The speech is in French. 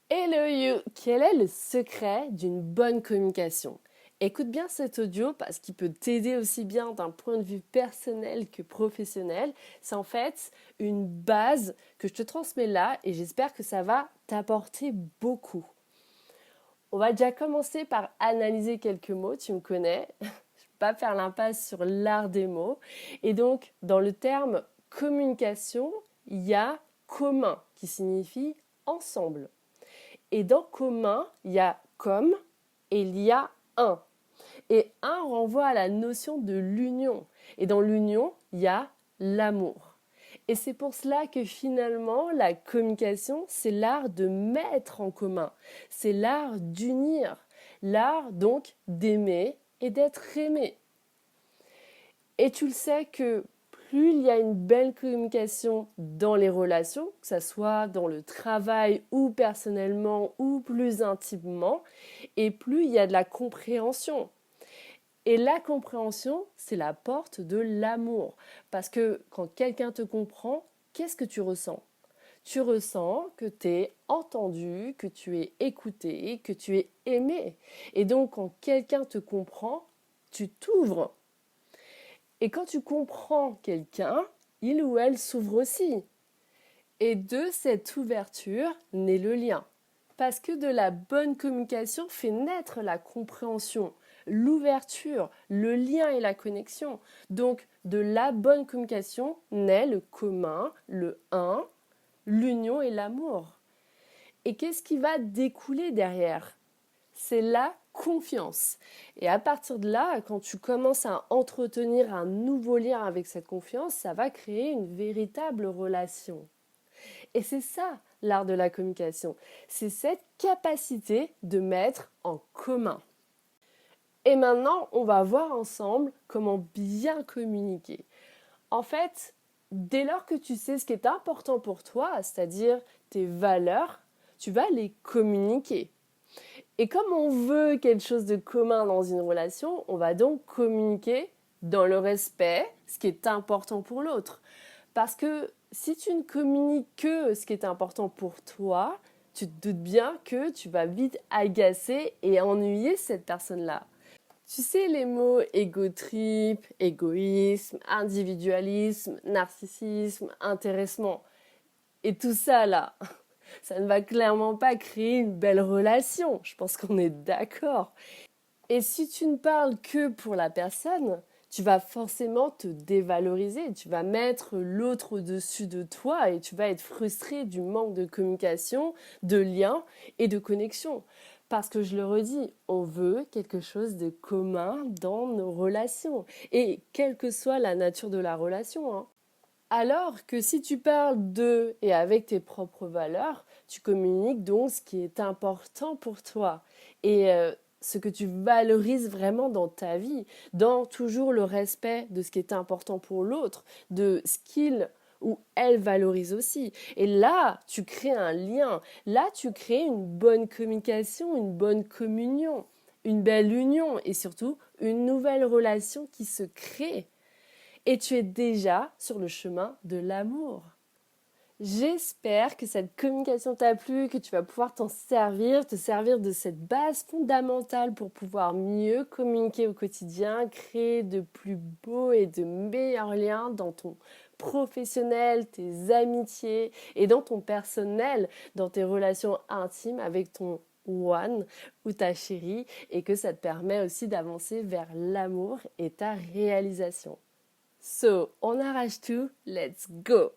Hello you! Quel est le secret d'une bonne communication? Écoute bien cet audio parce qu'il peut t'aider aussi bien d'un point de vue personnel que professionnel. C'est en fait une base que je te transmets là et j'espère que ça va t'apporter beaucoup. On va déjà commencer par analyser quelques mots, tu me connais. Je ne vais pas faire l'impasse sur l'art des mots. Et donc, dans le terme communication, il y a commun qui signifie ensemble. Et dans commun, il y a comme et il y a un. Et un renvoie à la notion de l'union. Et dans l'union, il y a l'amour. Et c'est pour cela que finalement, la communication, c'est l'art de mettre en commun. C'est l'art d'unir. L'art donc d'aimer et d'être aimé. Et tu le sais que plus il y a une belle communication dans les relations, que ce soit dans le travail ou personnellement ou plus intimement, et plus il y a de la compréhension. Et la compréhension, c'est la porte de l'amour. Parce que quand quelqu'un te comprend, qu'est-ce que tu ressens? Tu ressens que tu es entendu, que tu es écouté, que tu es aimé. Et donc, quand quelqu'un te comprend, tu t'ouvres. Et quand tu comprends quelqu'un, il ou elle s'ouvre aussi. Et de cette ouverture naît le lien. Parce que de la bonne communication fait naître la compréhension, l'ouverture, le lien et la connexion. Donc, de la bonne communication naît le commun, le un, l'union et l'amour. Et qu'est-ce qui va découler derrière? C'est la confiance. Et à partir de là, quand tu commences à entretenir un nouveau lien avec cette confiance, ça va créer une véritable relation. Et c'est ça l'art de la communication. C'est cette capacité de mettre en commun. Et maintenant, on va voir ensemble comment bien communiquer. En fait, dès lors que tu sais ce qui est important pour toi, c'est-à-dire tes valeurs, tu vas les communiquer. Et comme on veut quelque chose de commun dans une relation, on va donc communiquer dans le respect, ce qui est important pour l'autre. Parce que si tu ne communiques que ce qui est important pour toi, tu te doutes bien que tu vas vite agacer et ennuyer cette personne-là. Tu sais les mots égo-trip, égoïsme, individualisme, narcissisme, intéressement. Et tout ça là, ça ne va clairement pas créer une belle relation. Je pense qu'on est d'accord. Et si tu ne parles que pour la personne, tu vas forcément te dévaloriser. Tu vas mettre l'autre au-dessus de toi et tu vas être frustré du manque de communication, de lien et de connexion. Parce que je le redis, on veut quelque chose de commun dans nos relations. Et quelle que soit la nature de la relation, hein. Alors que si tu parles de et avec tes propres valeurs, tu communiques donc ce qui est important pour toi et ce que tu valorises vraiment dans ta vie, dans toujours le respect de ce qui est important pour l'autre, de ce qu'il ou elle valorise aussi. Et là, tu crées un lien, là, tu crées une bonne communication, une bonne communion, une belle union et surtout une nouvelle relation qui se crée. Et tu es déjà sur le chemin de l'amour. J'espère que cette communication t'a plu, que tu vas pouvoir t'en servir, te servir de cette base fondamentale pour pouvoir mieux communiquer au quotidien, créer de plus beaux et de meilleurs liens dans ton professionnel, tes amitiés et dans ton personnel, dans tes relations intimes avec ton one ou ta chérie et que ça te permet aussi d'avancer vers l'amour et ta réalisation. So, on arrache tout, let's go!